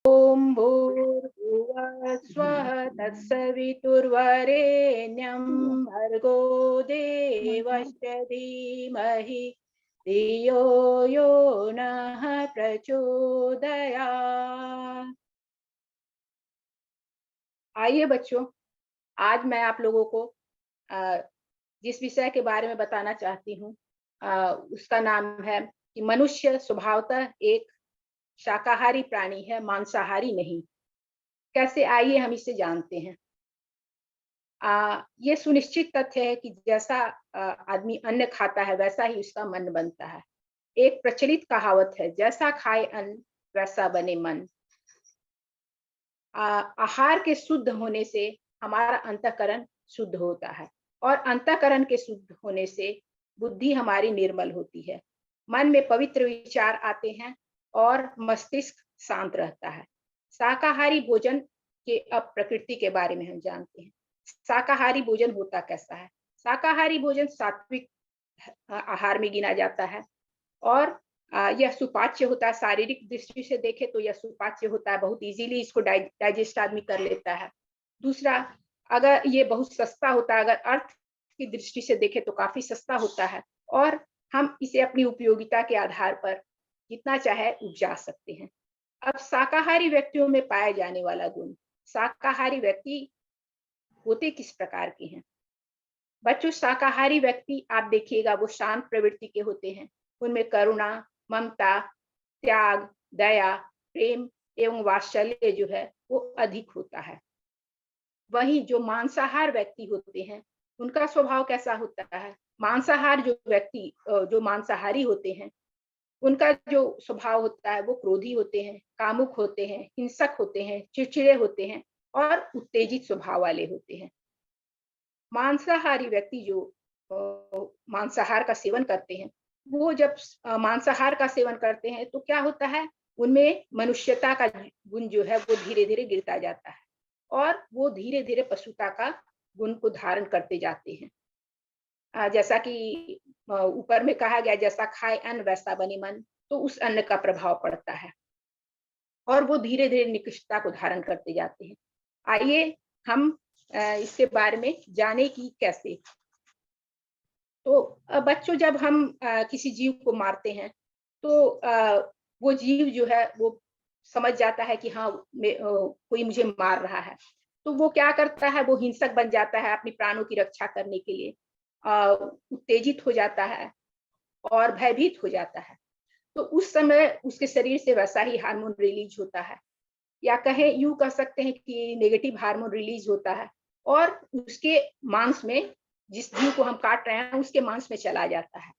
ॐ भूर्भुवः स्वः तत्सवितुर्वरेण्यं भर्गो देवस्य धीमहि धियो यो नः प्रचोदयात्। आइए बच्चों, आज मैं आप लोगों को जिस विषय के बारे में बताना चाहती हूँ उसका नाम है कि मनुष्य स्वभावतः एक शाकाहारी प्राणी है, मांसाहारी नहीं। कैसे, आइए हम इसे जानते हैं। ये सुनिश्चित तथ्य है कि जैसा आदमी अन्न खाता है वैसा ही उसका मन बनता है। एक प्रचलित कहावत है, जैसा खाए अन्न वैसा बने मन। आहार के शुद्ध होने से हमारा अंतःकरण शुद्ध होता है और अंतःकरण के शुद्ध होने से बुद्धि हमारी निर्मल होती है, मन में पवित्र विचार आते हैं और मस्तिष्क शांत रहता है। शाकाहारी भोजन के अब प्रकृति के बारे में हम जानते हैं। शाकाहारी भोजन होता कैसा है? शाकाहारी भोजन सात्विक आहार में गिना जाता है और यह सुपाच्य होता है। शारीरिक दृष्टि से देखें तो यह सुपाच्य होता है, बहुत इजीली इसको डाइजेस्ट आदमी कर लेता है। दूसरा, अगर ये बहुत सस्ता होता है, अगर अर्थ की दृष्टि से देखें तो काफी सस्ता होता है और हम इसे अपनी उपयोगिता के आधार पर जितना चाहे उपजा सकते हैं। अब शाकाहारी व्यक्तियों में पाया जाने वाला गुण, शाकाहारी व्यक्ति होते किस प्रकार के हैं? बच्चों, शाकाहारी व्यक्ति आप देखिएगा वो शांत प्रवृत्ति के होते हैं। उनमें करुणा, ममता, त्याग, दया, प्रेम एवं वात्सल्य जो है वो अधिक होता है। वहीं जो मांसाहार व्यक्ति होते हैं उनका स्वभाव कैसा होता है? मांसाहार जो व्यक्ति जो मांसाहारी होते हैं उनका जो स्वभाव होता है वो क्रोधी होते हैं, कामुक होते हैं, हिंसक होते हैं, चिड़चिड़े होते हैं और उत्तेजित स्वभाव वाले होते हैं। मांसाहारी व्यक्ति जो मांसाहार का सेवन करते हैं, वो जब मांसाहार का सेवन करते हैं तो क्या होता है, उनमें मनुष्यता का गुण जो है वो धीरे-धीरे गिरता जाता है और वो धीरे-धीरे पशुता का गुण को धारण करते जाते हैं। जैसा कि ऊपर में कहा गया, जैसा खाए अन्न वैसा बने मन, तो उस अन्न का प्रभाव पड़ता है और वो धीरे-धीरे निकृष्टता को धारण करते जाते हैं। आइए हम इसके बारे में जाने कि कैसे। तो बच्चों, जब हम किसी जीव को मारते हैं तो वो जीव जो है वो समझ जाता है कि हाँ, कोई मुझे मार रहा है, तो वो क्या करता है, वो हिंसक बन जाता है अपनी प्राणों की रक्षा करने के लिए, उत्तेजित हो जाता है और भयभीत हो जाता है। तो उस समय उसके शरीर से वैसा ही हार्मोन रिलीज होता है, या कहें, यूं कह सकते हैं कि नेगेटिव हार्मोन रिलीज होता है और उसके मांस में, जिस जीव को हम काट रहे हैं उसके मांस में चला जाता है।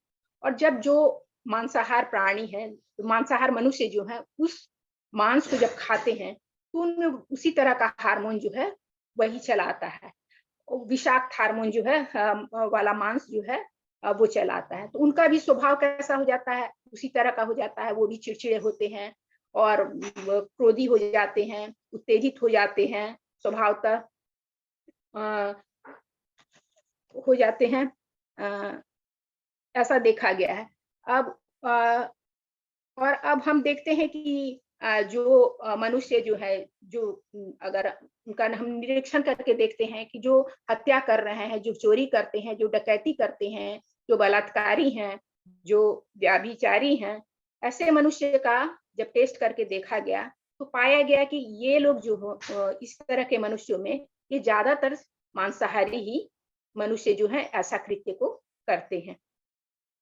और जब जो मांसाहार प्राणी है, मांसाहार मनुष्य जो है, उस मांस को जब खाते हैं तो उनमें उसी तरह का हार्मोन जो है वही चलाता है, विषाक्त हार्मोन जो है वाला मांस जो है वो चलाता है। तो उनका भी स्वभाव कैसा हो जाता है, उसी तरह का हो जाता है। वो भी चिड़चिड़े होते हैं और क्रोधी हो जाते हैं, उत्तेजित हो जाते हैं, स्वभावतः हो जाते हैं। ऐसा देखा गया है। अब और अब हम देखते हैं कि जो मनुष्य जो है, जो अगर उनका हम निरीक्षण करके देखते हैं कि जो हत्या कर रहे हैं, जो चोरी करते हैं, जो डकैती करते हैं, जो बलात्कारी हैं, जो व्यभिचारी हैं, ऐसे मनुष्य का जब टेस्ट करके देखा गया तो पाया गया कि ये लोग जो इस तरह के मनुष्यों में ये ज्यादातर मांसाहारी ही मनुष्य जो है ऐसा कृत्य को करते हैं।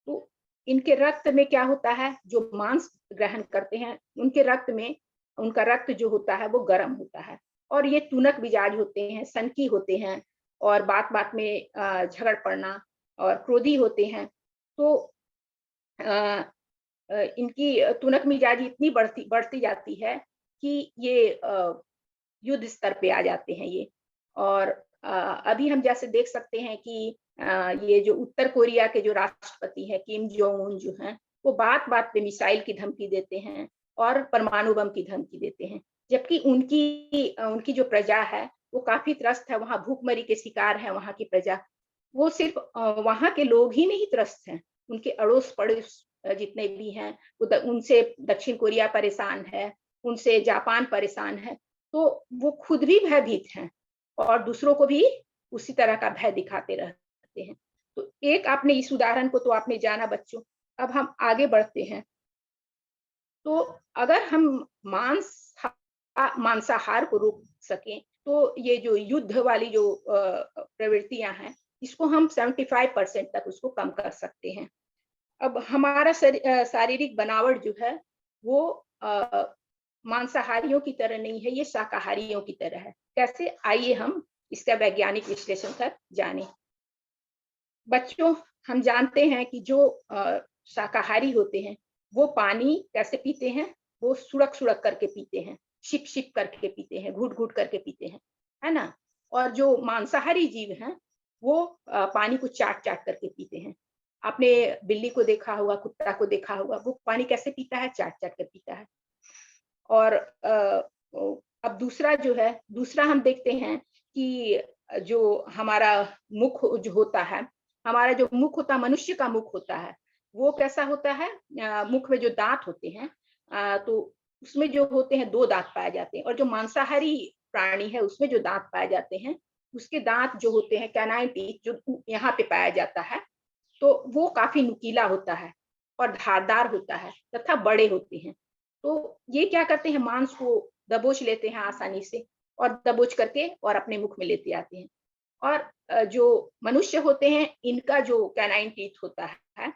तो इनके रक्त में क्या होता है, जो मांस ग्रहण करते हैं उनके रक्त में, उनका रक्त जो होता है वो गर्म होता है और ये तुनक मिजाज होते हैं, सनकी होते हैं और बात बात में झगड़ पड़ना और क्रोधी होते हैं। तो इनकी तुनक मिजाजी इतनी बढ़ती बढ़ती जाती है कि ये युद्ध स्तर पे आ जाते हैं ये। और अभी हम जैसे देख सकते हैं कि ये जो उत्तर कोरिया के जो राष्ट्रपति हैं, किम जोंग उन जो हैं, वो बात-बात पे मिसाइल की धमकी देते हैं और परमाणु बम की धमकी देते हैं। जबकि उनकी जो प्रजा है, वो काफ़ी त्रस्त है, वहाँ भूखमरी के शिकार है वहाँ की प्रजा। वो सिर्फ़ वहाँ के लोग ही नहीं त्रस्त हैं, उनके अड़ोस-पड़ोस जितने भी हैं, उनसे दक्षिण कोरिया परेशान है उनसे जापान परेशान है, तो वो खुद भी भयभीत हैं और दूसरों को भी उसी तरह का भय दिखाते रहते हैं। तो एक आपने इस उदाहरण को तो आपने जाना बच्चों। अब हम आगे बढ़ते हैं। तो अगर हम मांसाहार को रोक सकें, तो ये जो युद्ध वाली जो प्रवृत्तियां हैं, इसको हम 75% तक उसको कम कर सकते हैं। अब हमारा शारीरिक बनावट जो है वो मांसाहारियों की तरह नहीं है, ये शाकाहारियों की तरह है। कैसे? आइए हम इसका वैज्ञानिक विश्लेषण कर जाने। बच्चों, हम जानते हैं कि जो शाकाहारी होते हैं वो पानी कैसे पीते हैं? वो सुड़क सुड़क करके पीते हैं, शिप शिप करके पीते हैं, घूट घूट करके पीते हैं, है ना? और जो मांसाहारी जीव हैं वो पानी को चाट चाट करके पीते हैं। आपने बिल्ली को देखा होगा, कुत्ता को देखा होगा, वो पानी कैसे पीता है? चाट चाट कर पीता है। और अब दूसरा जो है, दूसरा हम देखते हैं कि जो हमारा मुख जो होता है, हमारा जो मुख होता है, मनुष्य का मुख होता है, वो कैसा होता है? मुख में जो दांत होते हैं, तो उसमें जो होते हैं 2 दांत पाए जाते हैं, और जो मांसाहारी प्राणी है उसमें जो दांत पाए जाते हैं, उसके दांत जो होते हैं कैनाइन टीथ, जो यहाँ पे पाया जाता है, तो वो काफी नुकीला होता है और धारदार होता है तथा बड़े होते हैं। तो ये क्या करते हैं? मांस को दबोच लेते हैं आसानी से, और दबोच करके और अपने मुख में लेते आते हैं। और जो मनुष्य होते हैं, इनका जो कैनाइन टीथ होता है,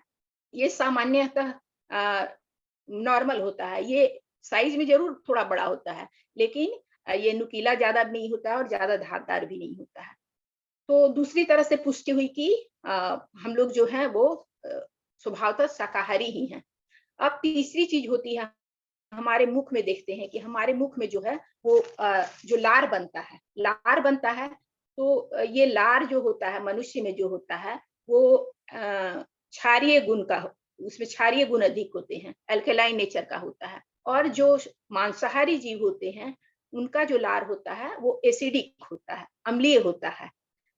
ये सामान्यतः नॉर्मल होता है। ये साइज में जरूर थोड़ा बड़ा होता है, लेकिन ये नुकीला ज्यादा नहीं होता है और ज्यादा धारदार भी नहीं होता है। तो दूसरी तरह से पुष्टि हुई कि हम लोग जो है वो स्वभावतः शाकाहारी ही हैं। अब तीसरी चीज होती है, हमारे मुख में देखते हैं कि हमारे मुख में जो है वो जो लार बनता है, तो ये लार जो होता है मनुष्य में जो होता है वो क्षारीय गुण का, उसमें क्षारीय गुण अधिक होते हैं, अल्कलाइन नेचर का होता है। और जो मांसाहारी जीव होते हैं, उनका जो लार होता है वो एसिडिक होता है, अम्लीय होता है।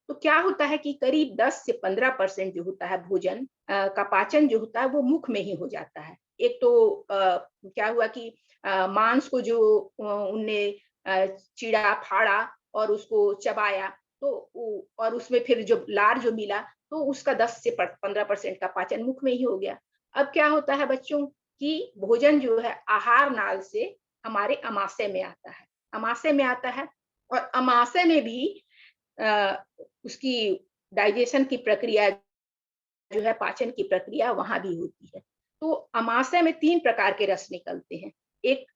तो क्या होता है कि करीब 10 से 15% जो होता है भोजन का पाचन जो होता है वो मुख में ही हो जाता है। एक तो क्या हुआ कि मांस को जो उनने चीरा फाड़ा और उसको चबाया, तो और उसमें फिर जो लार जो मिला, तो उसका 10 से 15% का पाचन मुख में ही हो गया। अब क्या होता है बच्चों कि भोजन जो है आहार नाल से हमारे अमाशय में आता है, अमाशय में आता है, और अमाशय में भी उसकी डाइजेशन की प्रक्रिया जो है, पाचन की प्रक्रिया वहां भी होती है। तो अमाशय में 3 प्रकार के रस निकलते हैं। एक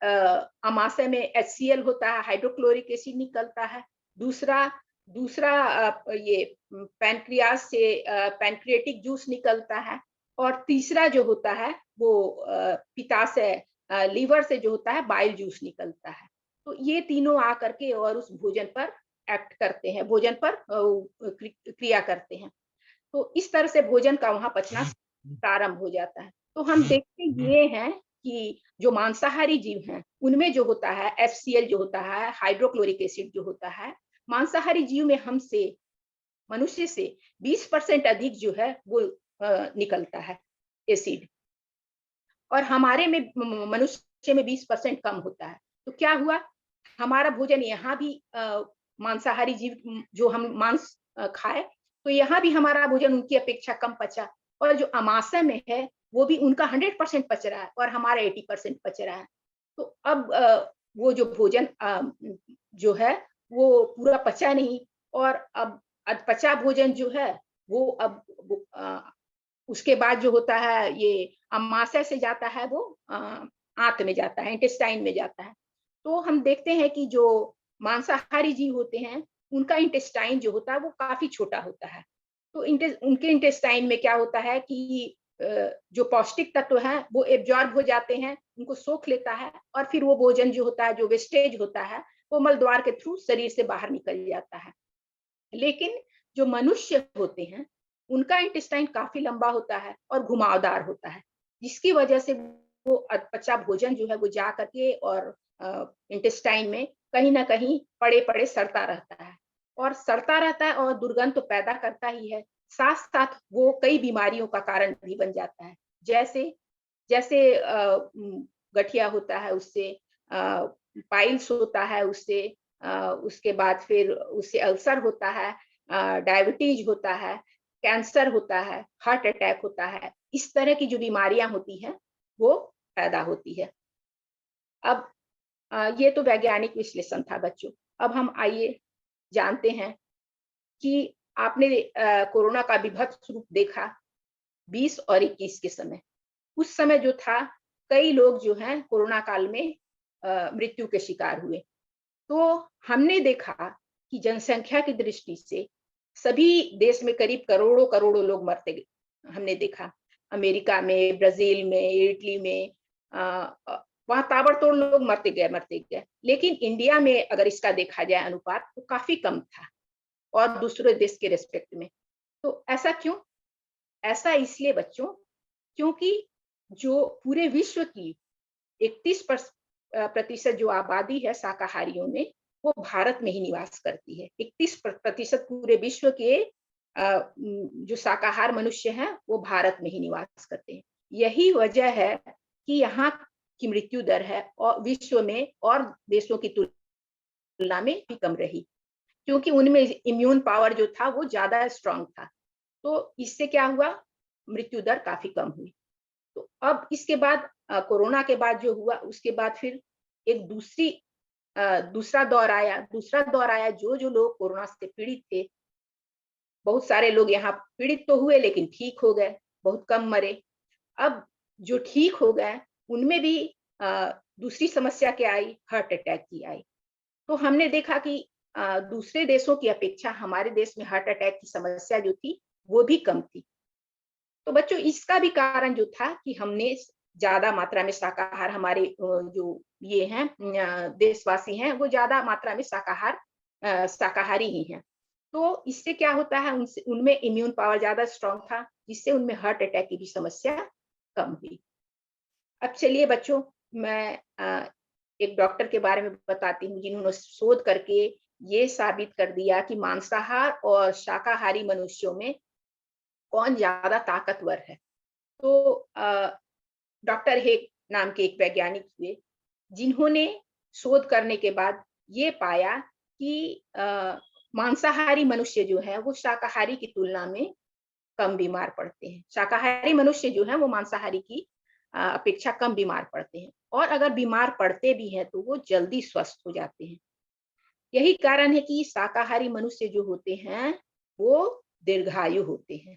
अमाशय में HCl होता है, हाइड्रोक्लोरिक एसिड निकलता है। दूसरा दूसरा ये पैनक्रियास से पैनक्रियाटिक जूस निकलता है। और तीसरा जो होता है वो पित्ताशय, लीवर से जो होता है बाइल जूस निकलता है। तो ये तीनों आकर के और उस भोजन पर एक्ट करते हैं, भोजन पर क्रिया करते हैं। तो इस तरह से भोजन का वहां पचना प्रारंभ हो जाता है। तो हम देखते ये हैं कि जो मांसाहारी जीव हैं, उनमें जो होता है HCl जो होता है, हाइड्रोक्लोरिक एसिड जो होता है, मांसाहारी जीव में हमसे, मनुष्य से 20% अधिक जो है वो निकलता है एसिड, और हमारे में मनुष्य में 20% कम होता है। तो क्या हुआ? हमारा भोजन यहाँ भी मांसाहारी जीव जो हम मांस खाए, तो यहाँ भी हमारा भोजन उनकी अपेक्षा कम पचा, और जो अमाशय में है वो भी उनका 100% पच रहा है और हमारा 80% पच रहा है। तो अब वो जो भोजन जो है वो पूरा पचा नहीं, और अब अधपचा भोजन जो है वो अब उसके बाद जो होता है ये अमाशय से जाता है, वो आंत में जाता है, इंटेस्टाइन में जाता है। तो हम देखते हैं कि जो मांसाहारी जीव होते हैं, उनका इंटेस्टाइन जो होता है वो काफी छोटा होता है। तो उनके इंटेस्टाइन में क्या होता है कि जो पौष्टिक तत्व हैं वो एब्जॉर्ब हो जाते हैं, उनको सोख लेता है, और फिर वो भोजन जो होता है, जो वेस्टेज होता है, वो मल द्वार के थ्रू शरीर से बाहर निकल जाता है। लेकिन जो मनुष्य होते हैं, उनका इंटेस्टाइन काफी लंबा होता है और घुमावदार होता है, जिसकी वजह से वो पचा भोजन जो है वो जा करके और इंटेस्टाइन में कहीं ना कहीं पड़े पड़े सड़ता रहता है, और सड़ता रहता है और दुर्गंध तो पैदा करता ही है, साथ साथ वो कई बीमारियों का कारण भी बन जाता है। जैसे जैसे गठिया होता है, उससे पाइल्स होता है उससे, उसके बाद फिर उससे अल्सर होता है, डायबिटीज होता है, कैंसर होता है, हार्ट अटैक होता है। इस तरह की जो बीमारियां होती हैं वो पैदा होती है। अब ये तो वैज्ञानिक विश्लेषण था बच्चों। अब हम आइए जानते हैं कि आपने कोरोना का विभत्स रूप देखा 20 और 21 के समय। उस समय जो था, कई लोग जो हैं कोरोना काल में मृत्यु के शिकार हुए। तो हमने देखा कि जनसंख्या की दृष्टि से सभी देश में करीब करोड़ों करोड़ों लोग मरते गए। हमने देखा अमेरिका में, ब्राजील में, इटली में, वहां ताबड़तोड़ लोग मरते गए। लेकिन इंडिया में अगर इसका देखा जाए अनुपात, तो काफी कम था और दूसरे देश के रेस्पेक्ट में। तो ऐसा क्यों? ऐसा इसलिए बच्चों, क्योंकि जो पूरे विश्व की 31% जो आबादी है शाकाहारियों में, वो भारत में ही निवास करती है। 31% पूरे विश्व के जो शाकाहार मनुष्य हैं वो भारत में ही निवास करते हैं। यही वजह है कि यहाँ की मृत्यु दर है और विश्व में और देशों की तुलना में भी कम रही, क्योंकि उनमें इम्यून पावर जो था वो ज्यादा स्ट्रांग था। तो इससे क्या हुआ, मृत्यु दर काफी कम हुई। तो अब इसके बाद कोरोना के बाद जो हुआ, उसके बाद फिर एक दूसरा दौर आया। जो लोग कोरोना से पीड़ित थे, बहुत सारे लोग यहाँ पीड़ित तो हुए लेकिन ठीक हो गए, बहुत कम मरे। अब जो ठीक हो गए उनमें भी दूसरी समस्या क्या आई, हार्ट अटैक की आई। तो हमने देखा कि दूसरे देशों की अपेक्षा हमारे देश में हार्ट अटैक की समस्या जो थी वो भी कम थी। तो बच्चों, इसका भी कारण जो था कि हमने ज्यादा मात्रा में शाकाहार, हमारे जो ये हैं देशवासी हैं, वो ज्यादा मात्रा में शाकाहारी ही हैं। तो इससे क्या होता है, उनमें इम्यून पावर ज्यादा स्ट्रांग था, जिससे उनमें हार्ट अटैक की भी समस्या कम हुई। अब चलिए बच्चों, मैं एक डॉक्टर के बारे में बताती हूँ जिन्होंने शोध करके ये साबित कर दिया कि मांसाहार और शाकाहारी मनुष्यों में कौन ज्यादा ताकतवर है। तो डॉक्टर हेग नाम के एक वैज्ञानिक हुए, जिन्होंने शोध करने के बाद ये पाया कि मांसाहारी मनुष्य जो है वो शाकाहारी की तुलना में कम बीमार पड़ते हैं। शाकाहारी मनुष्य जो है वो मांसाहारी की अपेक्षा कम बीमार पड़ते हैं, और अगर बीमार पड़ते भी हैं तो वो जल्दी स्वस्थ हो जाते हैं। यही कारण है कि शाकाहारी मनुष्य जो होते हैं वो दीर्घायु होते हैं।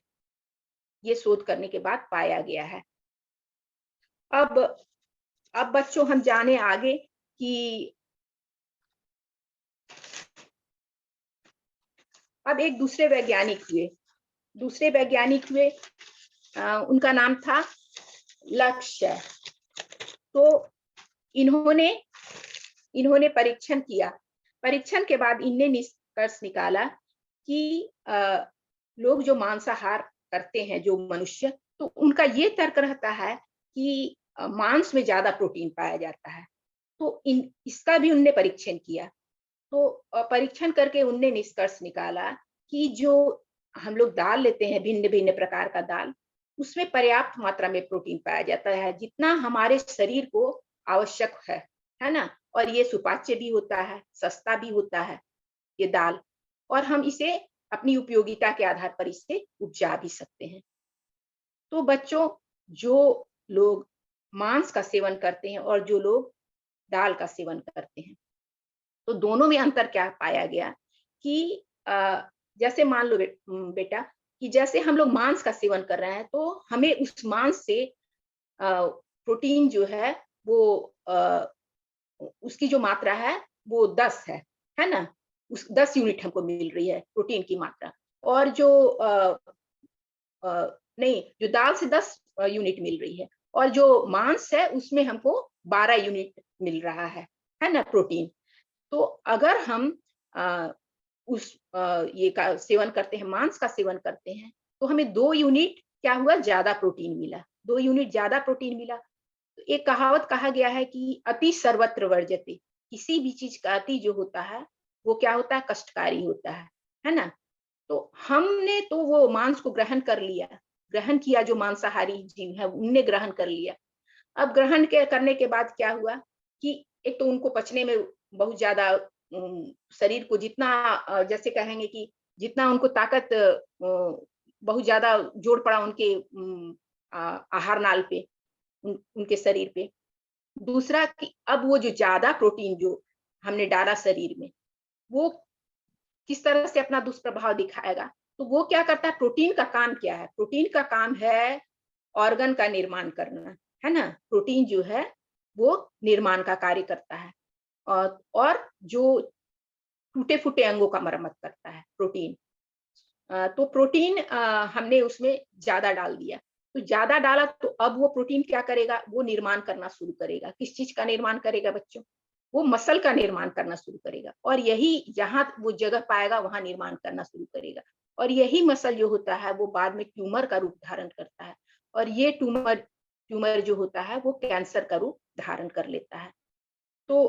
ये शोध करने के बाद पाया गया है। अब बच्चों, हम जाने आगे कि अब एक दूसरे वैज्ञानिक हुए, उनका नाम था लक्ष्य। तो इन्होंने परीक्षण किया। परीक्षण के बाद इनने निष्कर्ष निकाला कि लोग जो मांसाहार करते हैं, जो मनुष्य, तो उनका ये तर्क रहता है कि मांस में ज्यादा प्रोटीन पाया जाता है। तो इसका भी उनने परीक्षण किया। तो परीक्षण करके उनने निष्कर्ष निकाला कि जो हम लोग दाल लेते हैं, भिन्न भिन्न प्रकार का दाल, उसमें पर्याप्त मात्रा में प्रोटीन पाया जाता है, जितना हमारे शरीर को आवश्यक है ना। और ये सुपाच्य भी होता है, सस्ता भी होता है ये दाल, और हम इसे अपनी उपयोगिता के आधार पर इसे उपजा भी सकते हैं। तो बच्चों, जो लोग मांस का सेवन करते हैं और जो लोग दाल का सेवन करते हैं, तो दोनों में अंतर क्या पाया गया कि जैसे मान लो बेटा, कि जैसे हम लोग मांस का सेवन कर रहे हैं, तो हमें उस मांस से प्रोटीन जो है वो उसकी जो मात्रा है वो 10 है ना। उस 10 यूनिट हमको मिल रही है प्रोटीन की मात्रा। और जो नहीं, जो दाल से 10 यूनिट मिल रही है, और जो मांस है उसमें हमको 12 यूनिट मिल रहा है ना, प्रोटीन। तो अगर हम ये का सेवन करते हैं, मांस का सेवन करते हैं, तो हमें 2 यूनिट क्या हुआ, ज्यादा प्रोटीन मिला, 2 यूनिट ज्यादा प्रोटीन मिला। तो एक कहावत कहा गया है कि अति सर्वत्र वर्जते, किसी भी चीज का अति जो होता है वो क्या होता है, कष्टकारी होता है ना। तो हमने तो वो मांस को ग्रहण किया, जो मांसाहारी जीव है उनने ग्रहण कर लिया। अब ग्रहण करने के बाद क्या हुआ कि एक तो उनको पचने में बहुत ज्यादा शरीर को जितना जैसे कहेंगे कि जितना उनको ताकत बहुत ज्यादा जोर पड़ा उनके आहार नाल पे, उनके शरीर पे। दूसरा कि अब वो जो ज्यादा प्रोटीन जो हमने डाला शरीर में, वो किस तरह से अपना दुष्प्रभाव दिखाएगा। तो वो क्या करता है, प्रोटीन का काम क्या है? प्रोटीन का काम है ऑर्गन का निर्माण करना, है ना? प्रोटीन जो है वो निर्माण का कार्य करता है, और जो टूटे फूटे अंगों का मरम्मत करता है प्रोटीन। तो प्रोटीन हमने उसमें ज्यादा डाल दिया, तो ज्यादा डाला तो अब वो प्रोटीन क्या करेगा, वो निर्माण करना शुरू करेगा। किस चीज का निर्माण करेगा बच्चों? वो मसल का निर्माण करना शुरू करेगा, और यही जहां वो जगह पाएगा वहां निर्माण करना शुरू करेगा। और यही मसल जो होता है वो बाद में ट्यूमर का रूप धारण करता है, और ये ट्यूमर ट्यूमर जो होता है वो कैंसर का रूप धारण कर लेता है। तो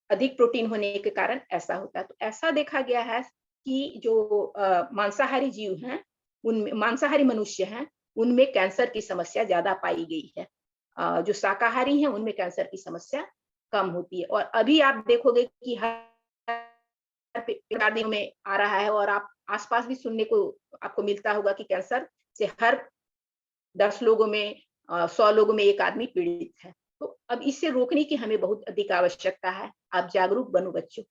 अधिक प्रोटीन होने के कारण ऐसा होता है। तो ऐसा देखा गया है कि जो मांसाहारी जीव हैं, उनमें मांसाहारी मनुष्य हैं, उनमें कैंसर की समस्या ज्यादा पाई गई है। जो शाकाहारी हैं उनमें कैंसर की समस्या कम होती है। और अभी आप देखोगे कि हर दिनों में आ रहा है, और आप आसपास भी सुनने को आपको मिलता होगा कि कैंसर से हर 10 लोगों में 100 लोगों में एक आदमी पीड़ित है। तो अब इसे रोकने की हमें बहुत अधिक आवश्यकता है। आप जागरूक बनो बच्चों,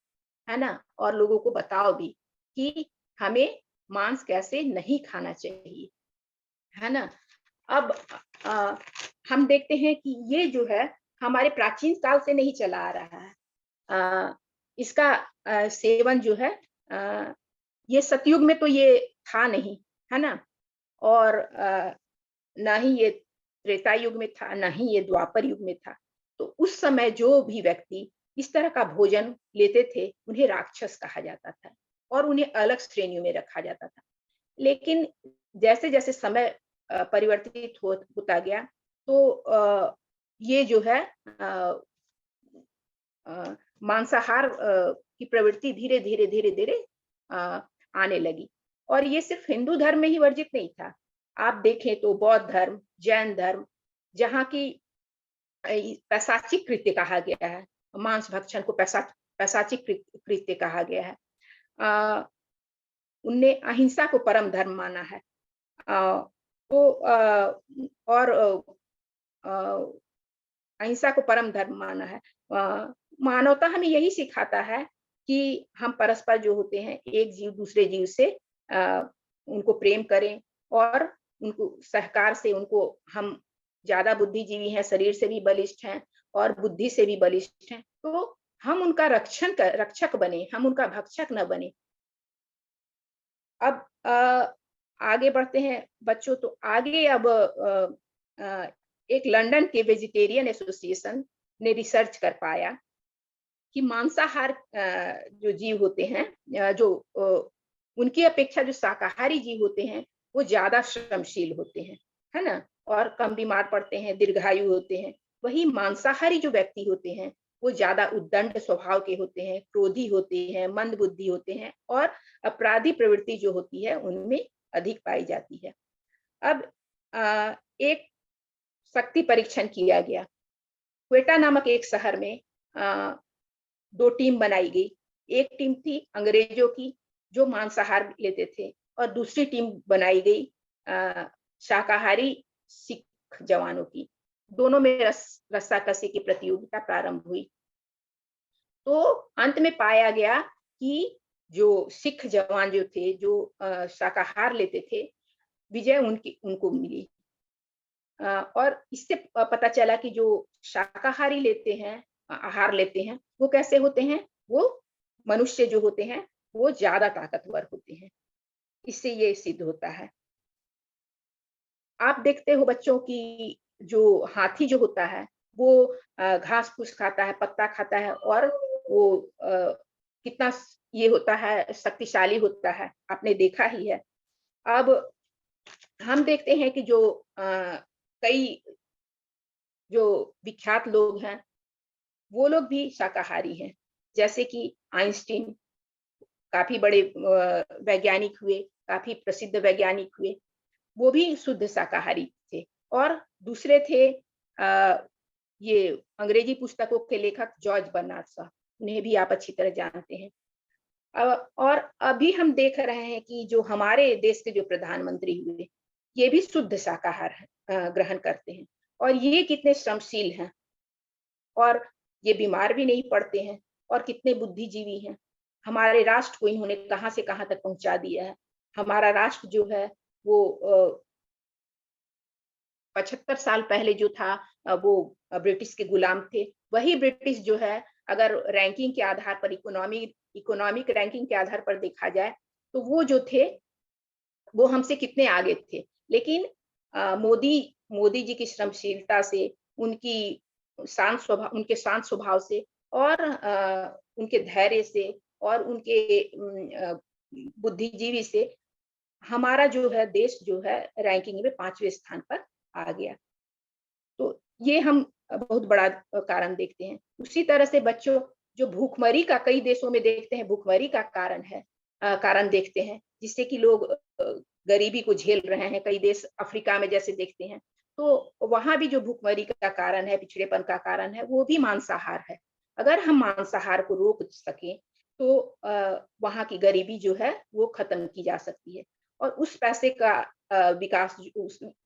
है ना? और लोगों को बताओ भी कि हमें मांस कैसे नहीं खाना चाहिए, है ना? अब अ, हम देखते हैं कि ये जो है हमारे प्राचीन काल से नहीं चला आ रहा है। इसका सेवन जो है ये सतयुग में तो ये था नहीं, है ना? और ना ही ये त्रेता युग में था, ना ही ये द्वापर युग में था। तो उस समय जो भी व्यक्ति इस तरह का भोजन लेते थे, उन्हें राक्षस कहा जाता था और उन्हें अलग श्रेणियों में रखा जाता था। लेकिन जैसे-जैसे समय परिवर्तित होता गया, तो ये जो है मांसाहार की प्रवृत्ति धीरे-धीरे, धीरे-धीरे अ, आने लगी। और ये सिर्फ हिंदू धर्म में ही वर्जित नहीं था। आप देखें तो बौद्ध धर्म, जैन धर्म, जहाँ की पैशाचिक कृत्य कहा गया है, मांस भक्षण को पैशाचिक कृत्य कहा गया है। उनने अहिंसा को परम धर्म माना है। तो और अहिंसा को परम धर्म माना है। मानवता हमें यही सिखाता है कि हम परस्पर जो होते हैं, एक जीव दूसरे जीव से उनको प्रेम करें, और उनको सहकार से उनको हम ज्यादा बुद्धिजीवी हैं, शरीर से भी बलिष्ठ हैं और बुद्धि से भी बलिष्ठ हैं, तो हम उनका रक्षक बने, हम उनका भक्षक न बने। अब आगे बढ़ते हैं बच्चों, तो आगे अब एक लंदन के वेजिटेरियन एसोसिएशन ने रिसर्च कर पाया कि मांसाहार जो जीव होते हैं, उनकी अपेक्षा जो शाकाहारी जीव होते हैं, वो ज्यादा श्रमशील होते हैं, है ना? और कम बीमार पड़ते हैं, दीर्घायु होते हैं। वही मांसाहारी जो व्यक्ति होते हैं, वो ज्यादा उद्दंड स्वभाव के होते हैं, क्रोधी होते हैं, मंद बुद्धि होते हैं, और अपराधी प्रवृत्ति जो होती है उनमें अधिक पाई जाती है। अब एक शक्ति परीक्षण किया गया। क्वेटा नामक एक शहर में 2 टीम बनाई गई। एक टीम थी अंग्रेजों की जो मांसाहार लेते थे, और दूसरी टीम बनाई गई शाकाहारी सिख जवानों की। दोनों में रस्साकसी की प्रतियोगिता प्रारंभ हुई। तो अंत में पाया गया कि जो सिख जवान जो थे, जो शाकाहार लेते थे, विजय उनको मिली। और इससे पता चला कि जो शाकाहारी लेते हैं, आहार लेते हैं, वो कैसे होते हैं? वो मनुष्य जो होते हैं, वो ज्यादा ताकतवर होते हैं। इससे ये सिद्ध होता है। आप देखते हो बच्चों की जो हाथी जो होता है, वो घास-फूस खाता है, पत्ता खाता है, और वो कितना ये होता है, शक्तिशाली होता है, आपने देखा ही है। अब हम देखते हैं कि जो कई जो विख्यात लोग हैं, वो लोग भी शाकाहारी हैं। जैसे कि आइंस्टीन काफ़ी बड़े वैज्ञानिक हुए, काफ़ी प्रसिद्ध वैज्ञानिक हुए। वो भी शुद्ध शाकाहारी थे। और दूसरे थे ये अंग्रेजी पुस्तकों के लेखक जॉर्ज बर्नार्ड शॉ, उन्हें भी आप अच्छी तरह जानते हैं। और अभी हम देख रहे हैं कि जो हमारे देश के जो प्रधानमंत्री हुए, ये भी शुद्ध शाकाहार ग्रहण करते हैं और ये कितने श्रमशील हैं और ये बीमार भी नहीं पड़ते हैं और कितने बुद्धिजीवी हैं। हमारे राष्ट्र को इन्होंने कहाँ से कहाँ तक पहुँचा दिया है। हमारा राष्ट्र जो है वो 75 साल पहले जो था वो ब्रिटिश के गुलाम थे। वही ब्रिटिश जो है अगर रैंकिंग के आधार पर इकोनॉमिक रैंकिंग के आधार पर देखा जाए, तो वो जो थे वो हमसे कितने आगे थे। लेकिन मोदी मोदी जी की श्रमशीलता से, उनके शांत स्वभाव से और उनके धैर्य से और उनके बुद्धिजीवी से हमारा जो है देश जो है रैंकिंग में 5वें स्थान पर आ गया। तो ये हम बहुत बड़ा कारण देखते हैं। उसी तरह से बच्चों जो भूखमरी का कई देशों में देखते हैं, भूखमरी का कारण देखते हैं, जिससे कि लोग गरीबी को झेल रहे हैं। कई देश अफ्रीका में जैसे देखते हैं, तो वहाँ भी जो भूखमरी का कारण है, पिछड़ेपन का कारण है, वो भी मांसाहार है। अगर हम मांसाहार को रोक सकें, तो वहाँ की गरीबी जो है वो खत्म की जा सकती है और उस पैसे का विकास,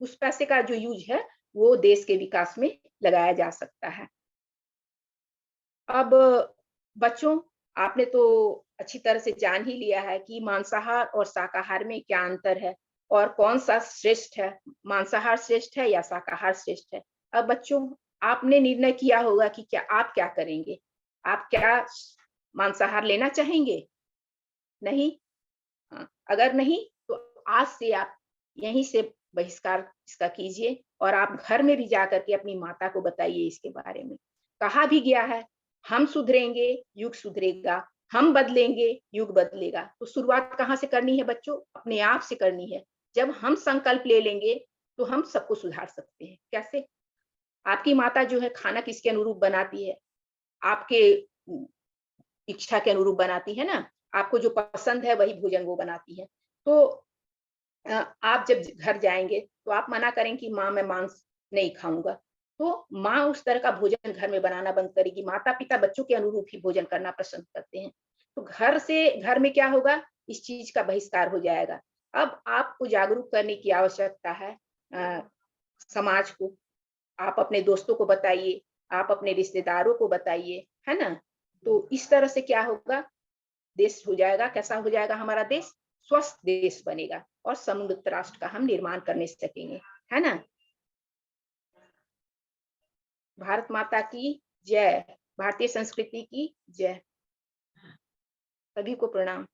उस पैसे का जो यूज है वो देश के विकास में लगाया जा सकता है। अब बच्चों, आपने तो अच्छी तरह से जान ही लिया है कि मांसाहार और शाकाहार में क्या अंतर है और कौन-सा श्रेष्ठ है, मांसाहार श्रेष्ठ है या शाकाहार श्रेष्ठ है। अब बच्चों, आपने निर्णय किया होगा कि आप क्या करेंगे? आप क्या मांसाहार लेना चाहेंगे? नहीं? हाँ, अगर नहीं तो आज से आप यहीं से बहिष्कार इसका कीजिए और आप घर में भी जाकर के अपनी माता को बताइए इसके बारे में। कहा भी गया है, हम सुधरेंगे, युग सुधरेगा, हम बदलेंगे, युग बदलेगा। तो शुरुआत कहाँ से करनी है बच्चों? अपने आप से करनी है। जब हम संकल्प ले लेंगे, तो हम सबको सुधार सकते हैं। कैसे? आपकी माता जो है खाना किसके अनुरूप बनाती है? आपके इच्छा के अनुरूप बनाती है ना? आपको जो पसंद है वही भोजन वो बनाती है। तो आप जब घर जाएँगे तो आप मना करें कि माँ मैं मांस नहीं खाऊँगा। तो माँ उस तरह का भोजन घर में बनाना बंद करेगी। माता-पिता बच्चों के अनुरूप ही भोजन करना पसंद करते हैं। तो घर में क्या होगा? इस चीज़ का बहिष्कार हो जाएगा। अब आपको जागरूक करने की आवश्यकता है अ, समाज को। आप अपने दोस्तों को बताइए, आप अपने रिश्तेदारों को बताइए, है ना? तो इस तरह से क्या होगा? देश हो जाएगा, कैसा हो जाएगा हमारा देश? स्वस्थ देश बनेगा और समृद्ध राष्ट्र का हम निर्माण करने सकेंगे, है ना? भारत माता की जय, भारतीय संस्कृति की जय। सभी को प्रणाम।